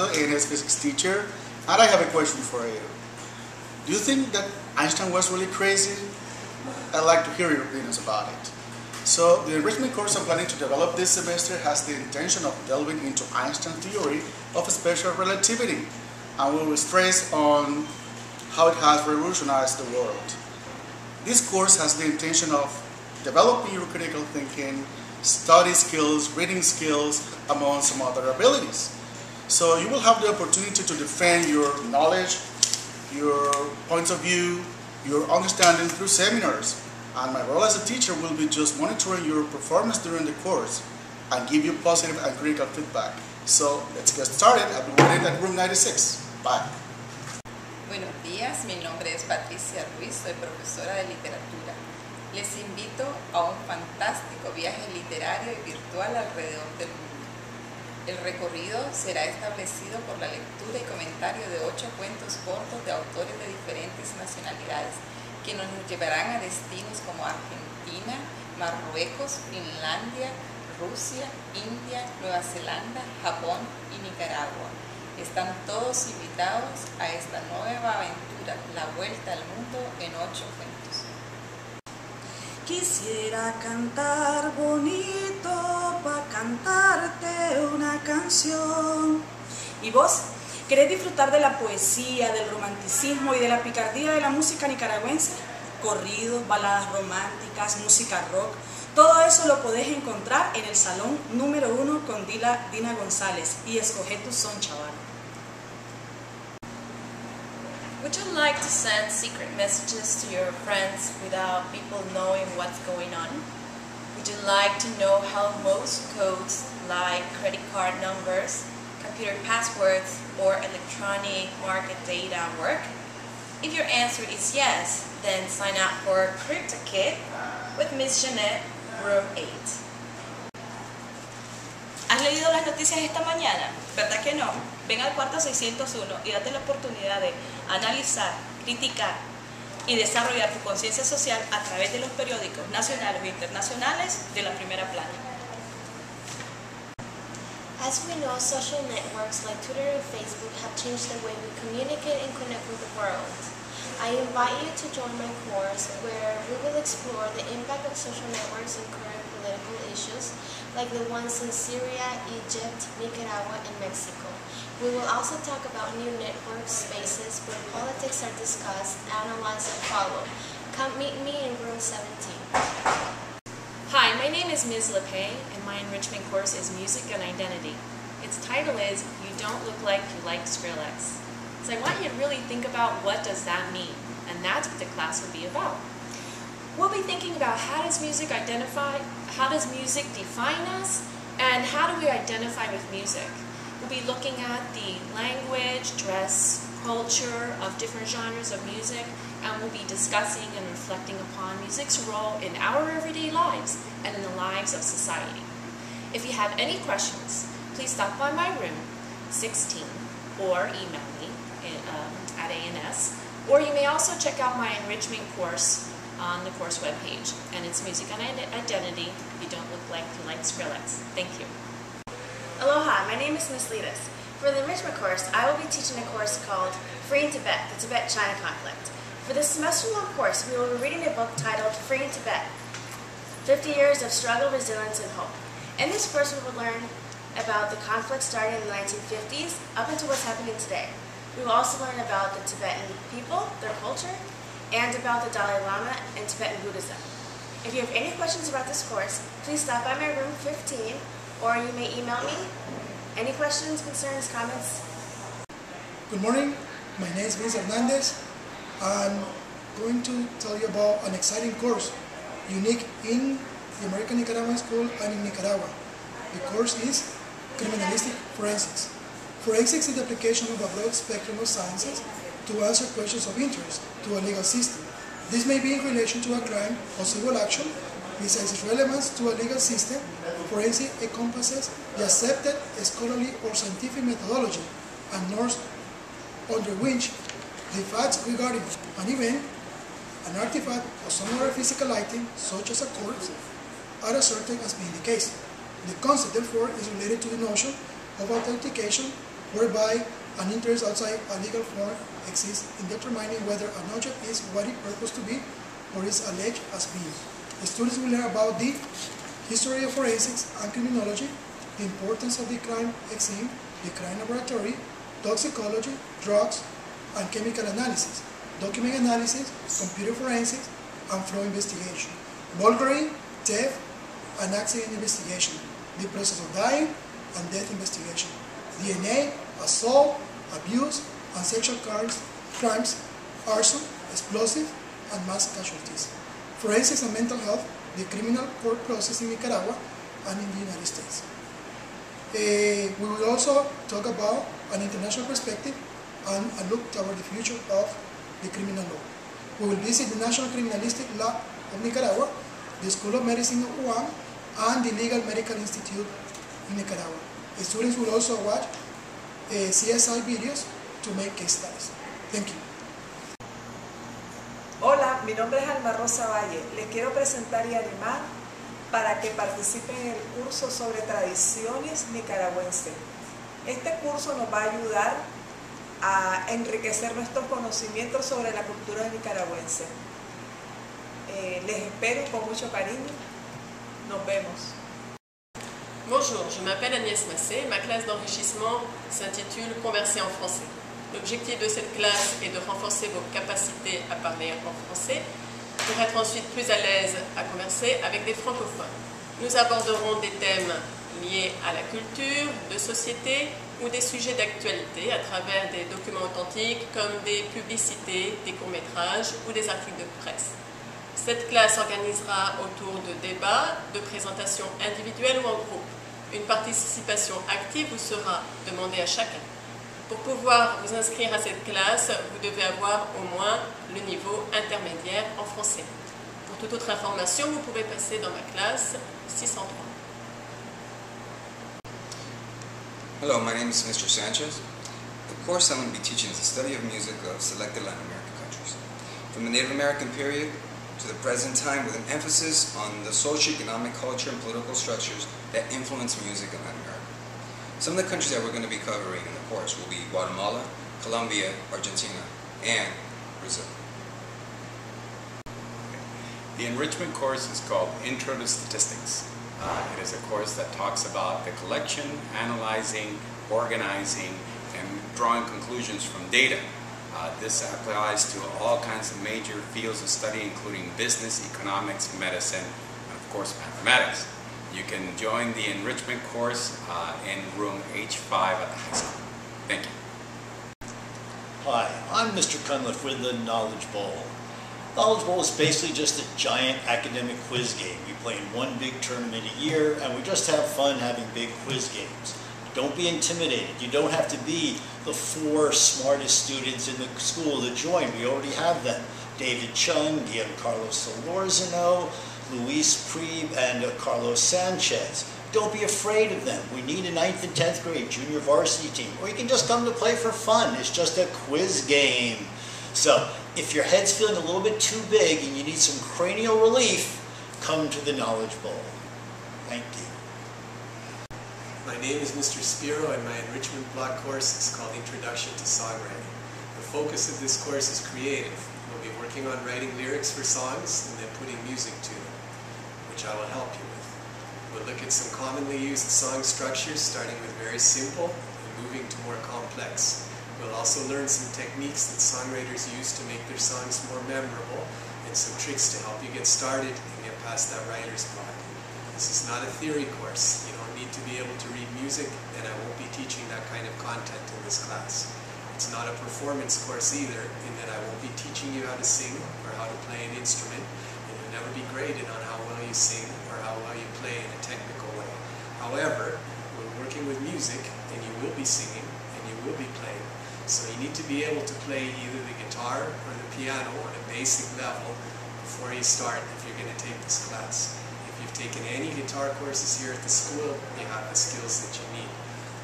A&S physics teacher, and I have a question for you. Do you think that Einstein was really crazy? I'd like to hear your opinions about it. So the enrichment course I'm planning to develop this semester has the intention of delving into Einstein's theory of special relativity, and we will stress on how it has revolutionized the world. This course has the intention of developing your critical thinking, study skills, reading skills, among some other abilities. So you will have the opportunity to defend your knowledge, your points of view, your understanding through seminars. And my role as a teacher will be just monitoring your performance during the course and give you positive and critical feedback. So let's get started. I'll be waiting at room 96. Bye. Buenos días, mi nombre es Patricia Ruiz, soy profesora de literatura. Les invito a un fantástico viaje literario y virtual alrededor del mundo. El recorrido será establecido por la lectura y comentario de 8 cuentos cortos de autores de diferentes nacionalidades, que nos llevarán a destinos como Argentina, Marruecos, Finlandia, Rusia, India, Nueva Zelanda, Japón y Nicaragua. Están todos invitados a esta nueva aventura, la vuelta al mundo en 8 cuentos. Quisiera cantar bonito pa' cantarte una canción. ¿Y vos? ¿Querés disfrutar de la poesía, del romanticismo y de la picardía de la música nicaragüense? Corridos, baladas románticas, música rock, todo eso lo podés encontrar en el salón número 1 con Dina González, y escoge tu son, chaval. Would you like to send secret messages to your friends without people knowing what's going on? Would you like to know how most codes like credit card numbers, computer passwords, or electronic market data work? If your answer is yes, then sign up for Crypto Kit with Miss Jeanette, room 8. ¿Has leído las noticias esta mañana? ¿Verdad que no? Ven al cuarto 601 y date la oportunidad de analizar, criticar y desarrollar tu conciencia social a través de los periódicos nacionales e internacionales de la primera plana. As we know, social networks like Twitter and Facebook have changed the way we communicate and connect with the world. I invite you to join my course where we will explore the impact of social networks in current political issues like the ones in Syria, Egypt, Nicaragua, and Mexico. We will also talk about new network spaces where politics are discussed, analyzed, and followed. Come meet me in room 17. Hi, my name is Ms. LePay, and my enrichment course is Music and Identity. Its title is You Don't Look Like You Like Skrillex. So I want you to really think about what does that mean, and that's what the class will be about. We'll be thinking about how does music identify, how does music define us, and how do we identify with music. We'll be looking at the language, dress, culture of different genres of music, and we'll be discussing and reflecting upon music's role in our everyday lives and in the lives of society. If you have any questions, please stop by my room 16 or email me at A&S, or you may also check out my enrichment course on the course webpage, and it's Music and Identity. You don't look like you like Skrillex. Thank you. Aloha, my name is Ms. Lidas. For the enrichment course, I will be teaching a course called Free in Tibet, the Tibet-China Conflict. For this semester-long course, we will be reading a book titled Free in Tibet, 50 Years of Struggle, Resilience, and Hope. In this course, we will learn about the conflict starting in the 1950s up until what's happening today. We will also learn about the Tibetan people, their culture, and about the Dalai Lama and Tibetan Buddhism. If you have any questions about this course, please stop by my room 15, or you may email me. Any questions, concerns, comments? Good morning, my name is Luis Hernandez. I'm going to tell you about an exciting course, unique in the American Nicaraguan School and in Nicaragua. The course is Criminalistic Forensics. Forensics is the application of a broad spectrum of sciences to answer questions of interest to a legal system. This may be in relation to a crime or civil action. Besides its relevance to a legal system, forensics encompasses the accepted scholarly or scientific methodology and norms under which the facts regarding an event, an artifact, or some other physical item, such as a corpse, are asserted as being the case. The concept, therefore, is related to the notion of authentication whereby an interest outside a legal form exists in determining whether an object is what it purports to be or is alleged as being. The students will learn about the history of forensics and criminology, the importance of the crime scene, the crime laboratory, toxicology, drugs, and chemical analysis, document analysis, computer forensics, and fraud investigation, burglary, theft, and accident investigation, the process of dying and death investigation, DNA, assault, abuse, and sexual crimes, arson, explosives, and mass casualties. Forensics and mental health, the criminal court process in Nicaragua and in the United States. We will also talk about an international perspective and a look toward the future of the criminal law. We will visit the National Criminalistic Law of Nicaragua, the School of Medicine of UAM, and the Legal Medical Institute in Nicaragua. The students will also watch CSI videos to make case studies. Thank you. Hola, mi nombre es Alma Rosa Valle. Les quiero presentar y animar para que participen en el curso sobre tradiciones nicaragüenses. Este curso nos va a ayudar a enriquecer nuestros conocimientos sobre la cultura nicaragüense. Les espero con mucho cariño. Nos vemos. Bonjour, je m'appelle Agnès Massé. Ma classe d'enrichissement s'intitule Converser en français. L'objectif de cette classe est de renforcer vos capacités à parler en français pour être ensuite plus à l'aise à converser avec des francophones. Nous aborderons des thèmes liés à la culture, de société ou des sujets d'actualité à travers des documents authentiques comme des publicités, des courts-métrages ou des articles de presse. Cette classe s'organisera autour de débats, de présentations individuelles ou en groupe. Une participation active vous sera demandée à chacun. Pour pouvoir vous inscrire à cette classe, vous devez avoir au moins le niveau intermédiaire en français. Pour toute autre information, vous pouvez passer dans ma classe 603. Hello, my name is Mr. Sanchez. The course I'm going to be teaching is the study of music of selected Latin American countries, from the Native American period to the present time, with an emphasis on the socio-economic, culture, and political structures that influence music in Latin America. Some of the countries that we're going to be covering in the course will be Guatemala, Colombia, Argentina, and Brazil. The enrichment course is called Intro to Statistics. It is a course that talks about the collection, analyzing, organizing, and drawing conclusions from data. This applies to all kinds of major fields of study, including business, economics, medicine, and of course mathematics. You can join the enrichment course in room H5 at the high school. Thank you. Hi, I'm Mr. Cunliffe with the Knowledge Bowl. Knowledge Bowl is basically just a giant academic quiz game. We play in one big tournament a year, and we just have fun having big quiz games. Don't be intimidated. You don't have to be the 4 smartest students in the school to join. We already have them. David Chung, Giancarlo Solorzano, Luis Prieb, and Carlos Sanchez. Don't be afraid of them. We need a 9th and 10th grade junior varsity team. Or you can just come to play for fun. It's just a quiz game. So, if your head's feeling a little bit too big and you need some cranial relief, come to the Knowledge Bowl. Thank you. My name is Mr. Spiro, and my enrichment block course is called Introduction to Songwriting. The focus of this course is creative. We'll be working on writing lyrics for songs and then putting music to them, which I will help you with. We'll look at some commonly used song structures, starting with very simple and moving to more complex. We'll also learn some techniques that songwriters use to make their songs more memorable, and some tricks to help you get started and get past that writer's block. This is not a theory course. You don't need to be able to read music, and I won't be teaching that kind of content in this class. It's not a performance course either, in that I won't be teaching you how to sing or how to play an instrument, and you'll never be graded on how well you sing or how well you play in a technical way. However, we're working with music, and you will be singing, and you will be playing. So you need to be able to play either the guitar or the piano on a basic level before you start if you're going to take this class. If you've taken any guitar courses here at the school, you have the skills that you need.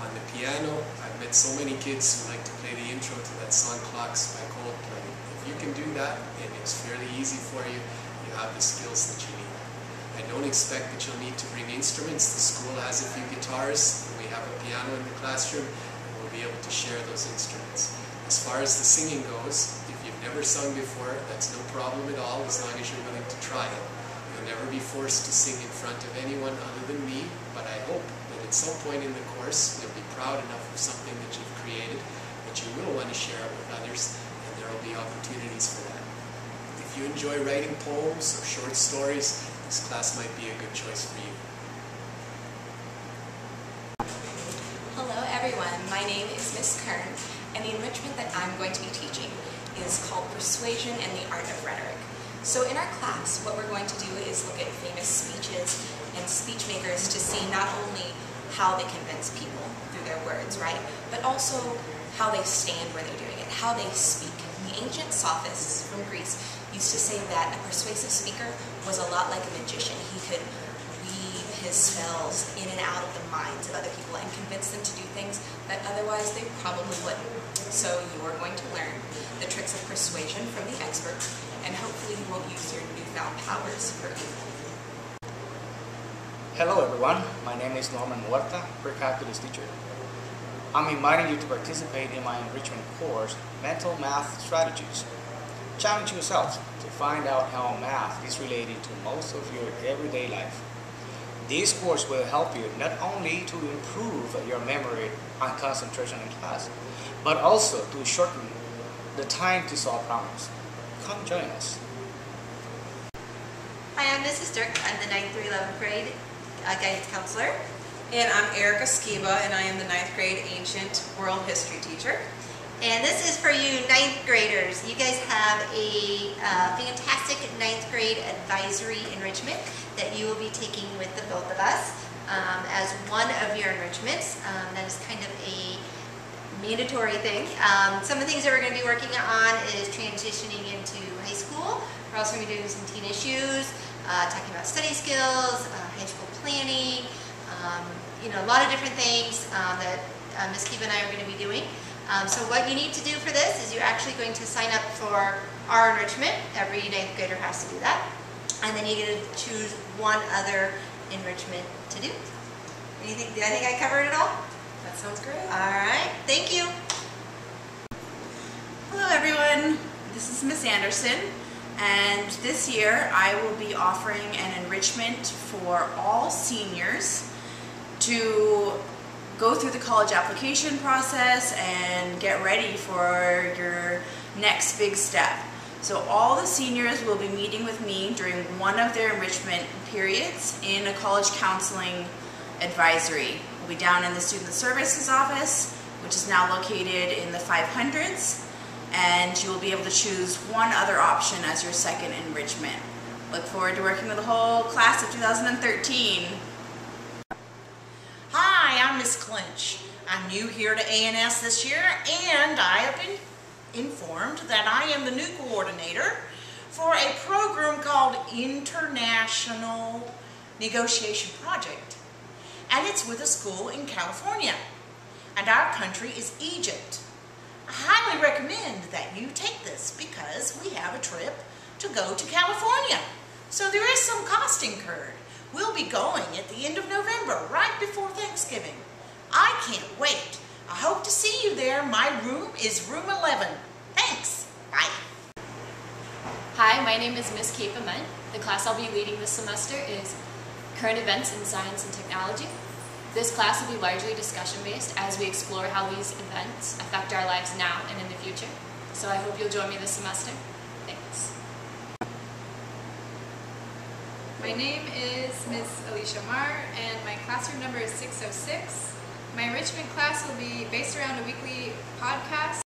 On the piano, I've met so many kids who like to play the intro to that song Clocks by Coldplay. If you can do that, and it's fairly easy for you, you have the skills that you need. I don't expect that you'll need to bring instruments. The school has a few guitars, and we have a piano in the classroom, and we'll be able to share those instruments. As far as the singing goes, if you've never sung before, that's no problem at all, as long as you're willing to try it. You'll never be forced to sing in front of anyone other than me, but I hope that at some point in the course, you'll be proud enough of something that you've created that you will want to share it with others, and there will be opportunities for that. If you enjoy writing poems or short stories, this class might be a good choice for you. Hello everyone, my name is Miss Kern, and the enrichment that I'm going to be teaching is called Persuasion and the Art of Rhetoric. So in our class, what we're going to do is look at famous speeches and speech makers to see not only how they convince people through their words, right, but also how they stand when they're doing it, how they speak. The ancient sophists from Greece used to say that a persuasive speaker was a lot like a magician. He could weave his spells in and out of the minds of other people and convince them to do things that otherwise they probably wouldn't. So you are going to learn the tricks of persuasion from the expert, and hopefully you won't use your newfound powers for evil. Hello everyone, my name is Norman Huerta, pre-calculus teacher. I'm inviting you to participate in my enrichment course, Mental Math Strategies. Challenge yourself to find out how math is related to most of your everyday life. This course will help you not only to improve your memory and concentration in class, but also to shorten the time to solve problems. Come join us. Hi, I'm Mrs. Dirk. I'm the 9th through 11th grade guidance counselor. And I'm Erica Skiba, and I am the 9th grade Ancient World History teacher. And this is for you 9th graders. You guys have a fantastic 9th grade advisory enrichment that you will be taking with the both of us as one of your enrichments. That is kind of a mandatory thing. Some of the things that we're going to be working on is transitioning into high school. We're also going to be doing some teen issues, talking about study skills, high school planning, you know, a lot of different things that Ms. Kiva and I are going to be doing. So what you need to do for this is you're actually going to sign up for our enrichment. Every 9th grader has to do that. And then you get to choose one other enrichment to do. Anything? Did I think I covered it all? That sounds great. All right. Thank you. Hello everyone, this is Miss Anderson, and this year I will be offering an enrichment for all seniors to go through the college application process and get ready for your next big step. So all the seniors will be meeting with me during one of their enrichment periods in a college counseling advisory. We'll be down in the Student Services office, which is now located in the 500s, and you will be able to choose one other option as your second enrichment. Look forward to working with the whole class of 2013. Hi, I'm Miss Clinch. I'm new here to ANS this year, and I have been informed that I am the new coordinator for a program called International Negotiation Project. And it's with a school in California. And our country is Egypt. I highly recommend that you take this because we have a trip to go to California. So there is some cost incurred. We'll be going at the end of November, right before Thanksgiving. I can't wait. I hope to see you there. My room is room 11. Thanks. Bye. Hi, my name is Miss Kate Bement. The class I'll be leading this semester is Current Events in Science and Technology. This class will be largely discussion-based as we explore how these events affect our lives now and in the future. So I hope you'll join me this semester. Thanks. My name is Ms. Alicia Marr, and my classroom number is 606. My enrichment class will be based around a weekly podcast